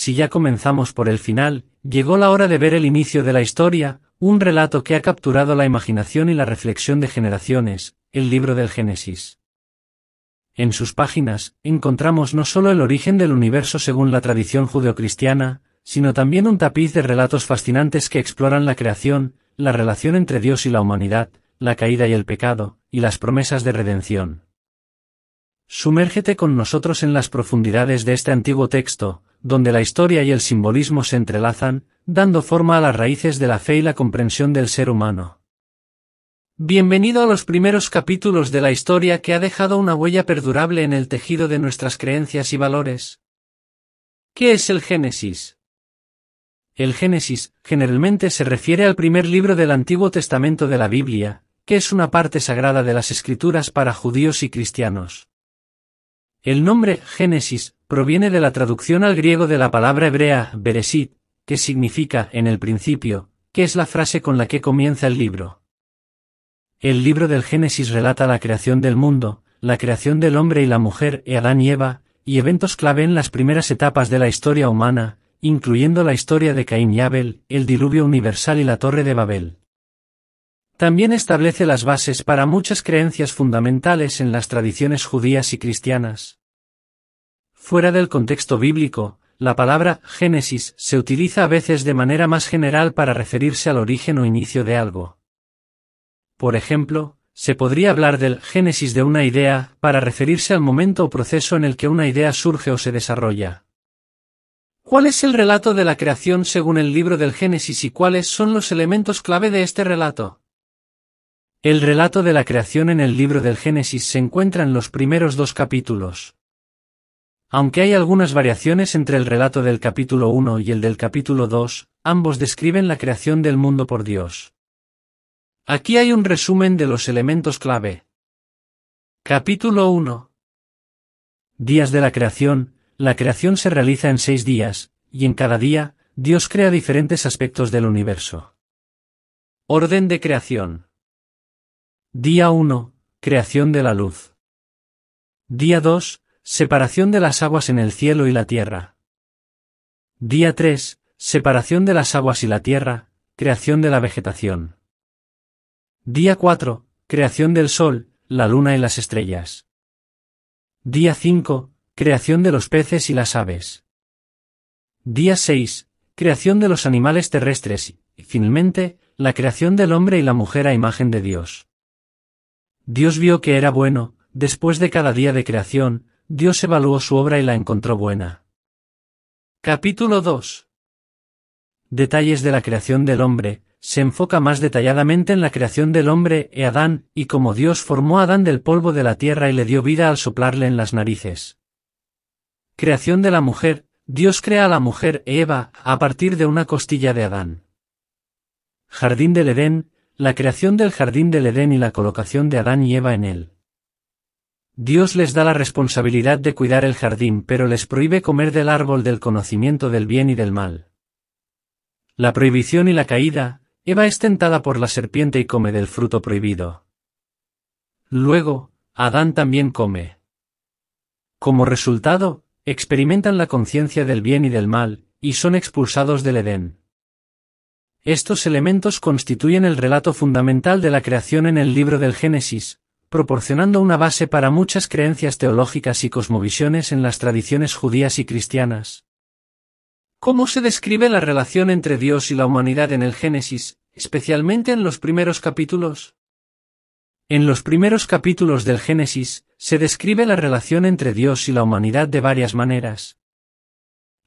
si ya comenzamos por el final, llegó la hora de ver el inicio de la historia, un relato que ha capturado la imaginación y la reflexión de generaciones, el libro del Génesis. En sus páginas, encontramos no solo el origen del universo según la tradición judeocristiana, sino también un tapiz de relatos fascinantes que exploran la creación, la relación entre Dios y la humanidad, la caída y el pecado, y las promesas de redención. Sumérgete con nosotros en las profundidades de este antiguo texto, donde la historia y el simbolismo se entrelazan, dando forma a las raíces de la fe y la comprensión del ser humano. Bienvenido a los primeros capítulos de la historia que ha dejado una huella perdurable en el tejido de nuestras creencias y valores. ¿Qué es el Génesis? El Génesis, generalmente se refiere al primer libro del Antiguo Testamento de la Biblia, que es una parte sagrada de las Escrituras para judíos y cristianos. El nombre Génesis proviene de la traducción al griego de la palabra hebrea Bereshit, que significa en el principio, que es la frase con la que comienza el libro. El libro del Génesis relata la creación del mundo, la creación del hombre y la mujer, Adán y Eva, y eventos clave en las primeras etapas de la historia humana, incluyendo la historia de Caín y Abel, el diluvio universal y la Torre de Babel. También establece las bases para muchas creencias fundamentales en las tradiciones judías y cristianas. Fuera del contexto bíblico, la palabra Génesis se utiliza a veces de manera más general para referirse al origen o inicio de algo. Por ejemplo, se podría hablar del génesis de una idea para referirse al momento o proceso en el que una idea surge o se desarrolla. ¿Cuál es el relato de la creación según el libro del Génesis y cuáles son los elementos clave de este relato? El relato de la creación en el libro del Génesis se encuentra en los primeros 2 capítulos. Aunque hay algunas variaciones entre el relato del capítulo 1 y el del capítulo 2, ambos describen la creación del mundo por Dios. Aquí hay un resumen de los elementos clave. Capítulo 1. Días de la creación. La creación se realiza en 6 días, y en cada día, Dios crea diferentes aspectos del universo. Orden de creación. Día 1. Creación de la luz. Día 2. Separación de las aguas en el cielo y la tierra. Día 3. Separación de las aguas y la tierra, creación de la vegetación. Día 4. Creación del sol, la luna y las estrellas. Día 5. Creación de los peces y las aves. Día 6. Creación de los animales terrestres y, finalmente, la creación del hombre y la mujer a imagen de Dios. Dios vio que era bueno. Después de cada día de creación, Dios evaluó su obra y la encontró buena. Capítulo 2. Detalles de la creación del hombre. Se enfoca más detalladamente en la creación del hombre, Adán, y cómo Dios formó a Adán del polvo de la tierra y le dio vida al soplarle en las narices. Creación de la mujer. Dios crea a la mujer, Eva, a partir de una costilla de Adán. Jardín del Edén. La creación del jardín del Edén y la colocación de Adán y Eva en él. Dios les da la responsabilidad de cuidar el jardín, pero les prohíbe comer del árbol del conocimiento del bien y del mal. La prohibición y la caída. Eva es tentada por la serpiente y come del fruto prohibido. Luego, Adán también come. Como resultado, experimentan la conciencia del bien y del mal, y son expulsados del Edén. Estos elementos constituyen el relato fundamental de la creación en el libro del Génesis, proporcionando una base para muchas creencias teológicas y cosmovisiones en las tradiciones judías y cristianas. ¿Cómo se describe la relación entre Dios y la humanidad en el Génesis, especialmente en los primeros capítulos? En los primeros capítulos del Génesis, se describe la relación entre Dios y la humanidad de varias maneras.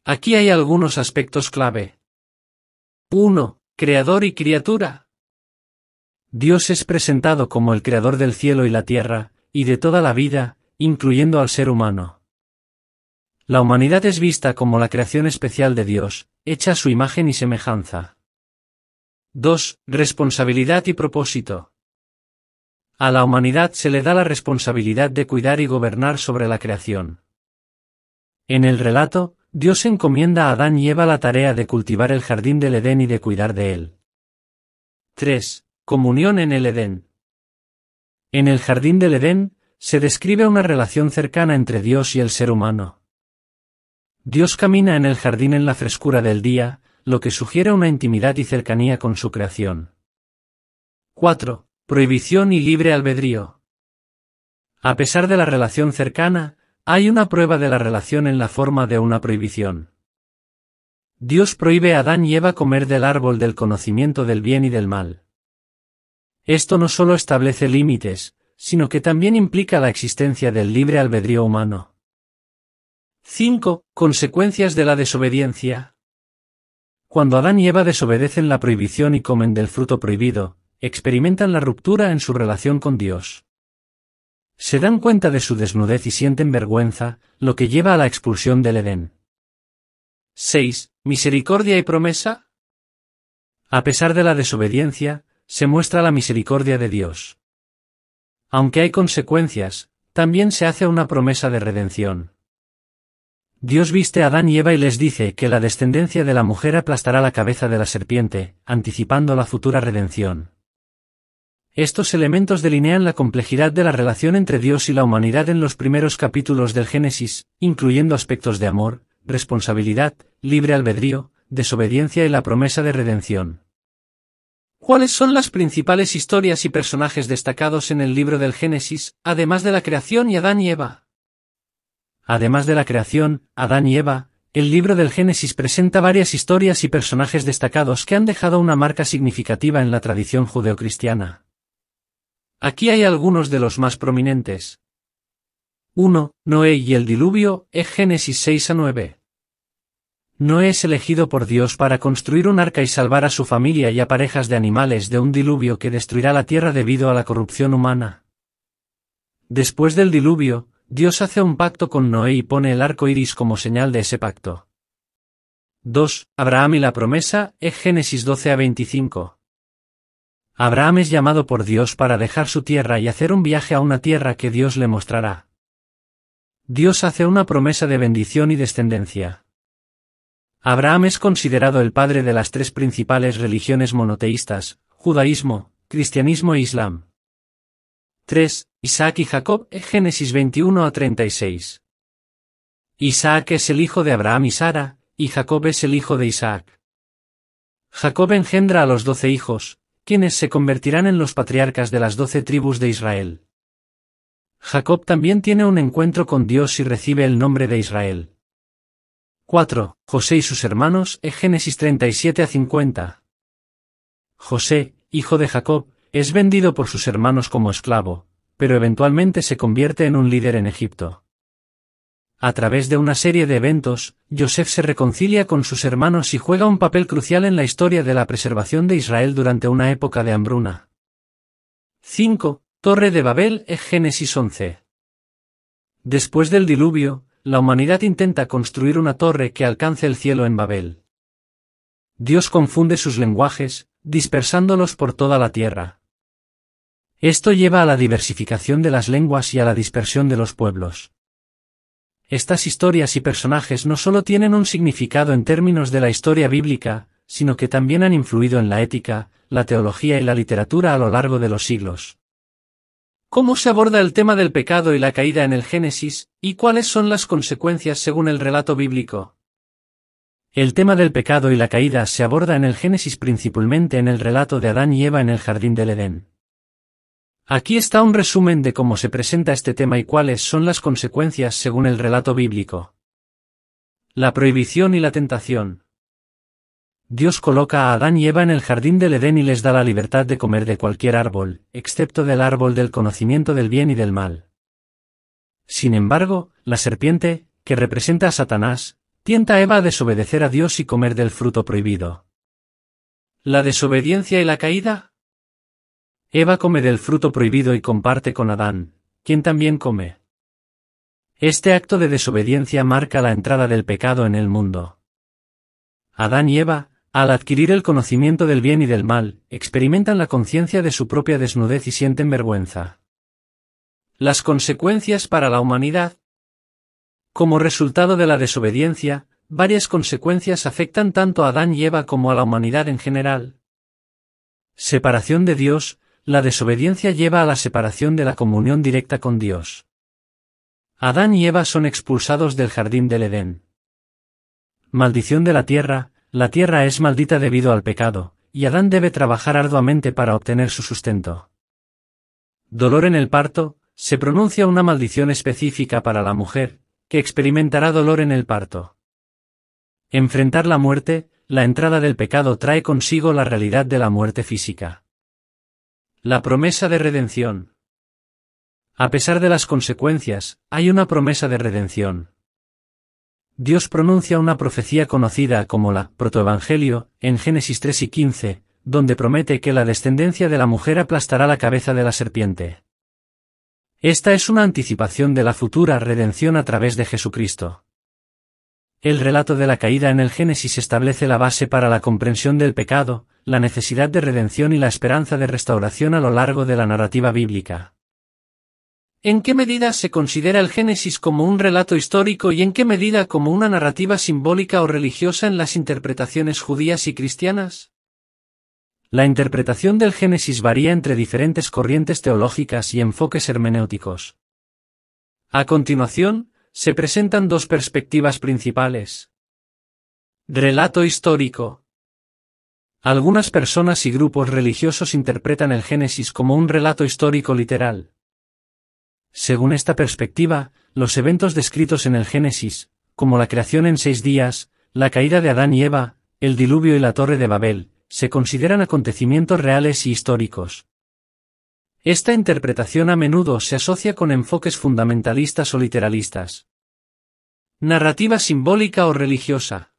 Aquí hay algunos aspectos clave. 1. Creador y criatura. Dios es presentado como el creador del cielo y la tierra, y de toda la vida, incluyendo al ser humano. La humanidad es vista como la creación especial de Dios, hecha a su imagen y semejanza. 2. Responsabilidad y propósito. A la humanidad se le da la responsabilidad de cuidar y gobernar sobre la creación. En el relato, Dios encomienda a Adán y Eva la tarea de cultivar el jardín del Edén y de cuidar de él. 3. Comunión en el Edén. En el jardín del Edén, se describe una relación cercana entre Dios y el ser humano. Dios camina en el jardín en la frescura del día, lo que sugiere una intimidad y cercanía con su creación. 4. Prohibición y libre albedrío. A pesar de la relación cercana, hay una prueba de la relación en la forma de una prohibición. Dios prohíbe a Adán y Eva comer del árbol del conocimiento del bien y del mal. Esto no solo establece límites, sino que también implica la existencia del libre albedrío humano. 5. Consecuencias de la desobediencia. Cuando Adán y Eva desobedecen la prohibición y comen del fruto prohibido, experimentan la ruptura en su relación con Dios. Se dan cuenta de su desnudez y sienten vergüenza, lo que lleva a la expulsión del Edén. 6. Misericordia y promesa. A pesar de la desobediencia, se muestra la misericordia de Dios. Aunque hay consecuencias, también se hace una promesa de redención. Dios viste a Adán y Eva y les dice que la descendencia de la mujer aplastará la cabeza de la serpiente, anticipando la futura redención. Estos elementos delinean la complejidad de la relación entre Dios y la humanidad en los primeros capítulos del Génesis, incluyendo aspectos de amor, responsabilidad, libre albedrío, desobediencia y la promesa de redención. ¿Cuáles son las principales historias y personajes destacados en el libro del Génesis, además de la creación y Adán y Eva? Además de la creación, Adán y Eva, el libro del Génesis presenta varias historias y personajes destacados que han dejado una marca significativa en la tradición judeocristiana. Aquí hay algunos de los más prominentes. 1. Noé y el diluvio, Génesis 6 a 9. Noé es elegido por Dios para construir un arca y salvar a su familia y a parejas de animales de un diluvio que destruirá la tierra debido a la corrupción humana. Después del diluvio, Dios hace un pacto con Noé y pone el arco iris como señal de ese pacto. 2. Abraham y la promesa, Génesis 12 a 25. Abraham es llamado por Dios para dejar su tierra y hacer un viaje a una tierra que Dios le mostrará. Dios hace una promesa de bendición y descendencia. Abraham es considerado el padre de las tres principales religiones monoteístas, judaísmo, cristianismo e islam. 3. Isaac y Jacob, Génesis 21 a 36. Isaac es el hijo de Abraham y Sara, y Jacob es el hijo de Isaac. Jacob engendra a los 12 hijos, quienes se convertirán en los patriarcas de las 12 tribus de Israel. Jacob también tiene un encuentro con Dios y recibe el nombre de Israel. 4. José y sus hermanos, Génesis 37 a 50. José, hijo de Jacob, es vendido por sus hermanos como esclavo, pero eventualmente se convierte en un líder en Egipto. A través de una serie de eventos, Yosef se reconcilia con sus hermanos y juega un papel crucial en la historia de la preservación de Israel durante una época de hambruna. 5. Torre de Babel, Génesis 11. Después del diluvio, la humanidad intenta construir una torre que alcance el cielo en Babel. Dios confunde sus lenguajes, dispersándolos por toda la tierra. Esto lleva a la diversificación de las lenguas y a la dispersión de los pueblos. Estas historias y personajes no solo tienen un significado en términos de la historia bíblica, sino que también han influido en la ética, la teología y la literatura a lo largo de los siglos. ¿Cómo se aborda el tema del pecado y la caída en el Génesis, y cuáles son las consecuencias según el relato bíblico? El tema del pecado y la caída se aborda en el Génesis principalmente en el relato de Adán y Eva en el jardín del Edén. Aquí está un resumen de cómo se presenta este tema y cuáles son las consecuencias según el relato bíblico. La prohibición y la tentación. Dios coloca a Adán y Eva en el jardín del Edén y les da la libertad de comer de cualquier árbol, excepto del árbol del conocimiento del bien y del mal. Sin embargo, la serpiente, que representa a Satanás, tienta a Eva a desobedecer a Dios y comer del fruto prohibido. ¿La desobediencia y la caída? Eva come del fruto prohibido y comparte con Adán, quien también come. Este acto de desobediencia marca la entrada del pecado en el mundo. Adán y Eva, al adquirir el conocimiento del bien y del mal, experimentan la conciencia de su propia desnudez y sienten vergüenza. Las consecuencias para la humanidad. Como resultado de la desobediencia, varias consecuencias afectan tanto a Adán y Eva como a la humanidad en general. Separación de Dios. La desobediencia lleva a la separación de la comunión directa con Dios. Adán y Eva son expulsados del jardín del Edén. Maldición de la tierra es maldita debido al pecado, y Adán debe trabajar arduamente para obtener su sustento. Dolor en el parto, se pronuncia una maldición específica para la mujer, que experimentará dolor en el parto. Enfrentar la muerte, la entrada del pecado trae consigo la realidad de la muerte física. La promesa de redención. A pesar de las consecuencias, hay una promesa de redención. Dios pronuncia una profecía conocida como la protoevangelio, en Génesis 3 y 15, donde promete que la descendencia de la mujer aplastará la cabeza de la serpiente. Esta es una anticipación de la futura redención a través de Jesucristo. El relato de la caída en el Génesis establece la base para la comprensión del pecado, la necesidad de redención y la esperanza de restauración a lo largo de la narrativa bíblica. ¿En qué medida se considera el Génesis como un relato histórico y en qué medida como una narrativa simbólica o religiosa en las interpretaciones judías y cristianas? La interpretación del Génesis varía entre diferentes corrientes teológicas y enfoques hermenéuticos. A continuación, se presentan dos perspectivas principales. Relato histórico. Algunas personas y grupos religiosos interpretan el Génesis como un relato histórico literal. Según esta perspectiva, los eventos descritos en el Génesis, como la creación en 6 días, la caída de Adán y Eva, el diluvio y la Torre de Babel, se consideran acontecimientos reales y históricos. Esta interpretación a menudo se asocia con enfoques fundamentalistas o literalistas. Narrativa simbólica o religiosa.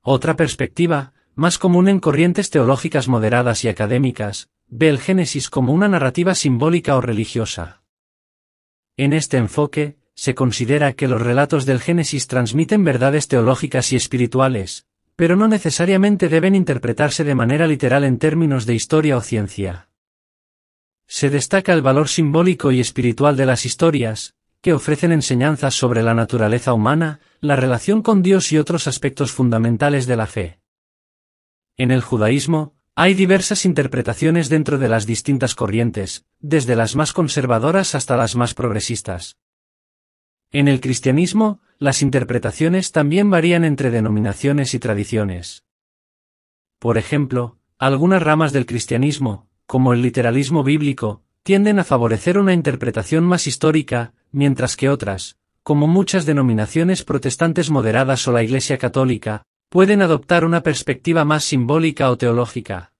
Otra perspectiva, más común en corrientes teológicas moderadas y académicas, ve el Génesis como una narrativa simbólica o religiosa. En este enfoque, se considera que los relatos del Génesis transmiten verdades teológicas y espirituales, pero no necesariamente deben interpretarse de manera literal en términos de historia o ciencia. Se destaca el valor simbólico y espiritual de las historias, que ofrecen enseñanzas sobre la naturaleza humana, la relación con Dios y otros aspectos fundamentales de la fe. En el judaísmo, hay diversas interpretaciones dentro de las distintas corrientes, desde las más conservadoras hasta las más progresistas. En el cristianismo, las interpretaciones también varían entre denominaciones y tradiciones. Por ejemplo, algunas ramas del cristianismo, como el literalismo bíblico, tienden a favorecer una interpretación más histórica, mientras que otras, como muchas denominaciones protestantes moderadas o la Iglesia católica, pueden adoptar una perspectiva más simbólica o teológica.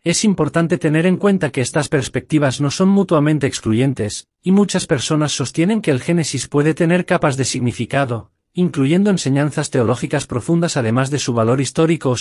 Es importante tener en cuenta que estas perspectivas no son mutuamente excluyentes, y muchas personas sostienen que el Génesis puede tener capas de significado, incluyendo enseñanzas teológicas profundas además de su valor histórico o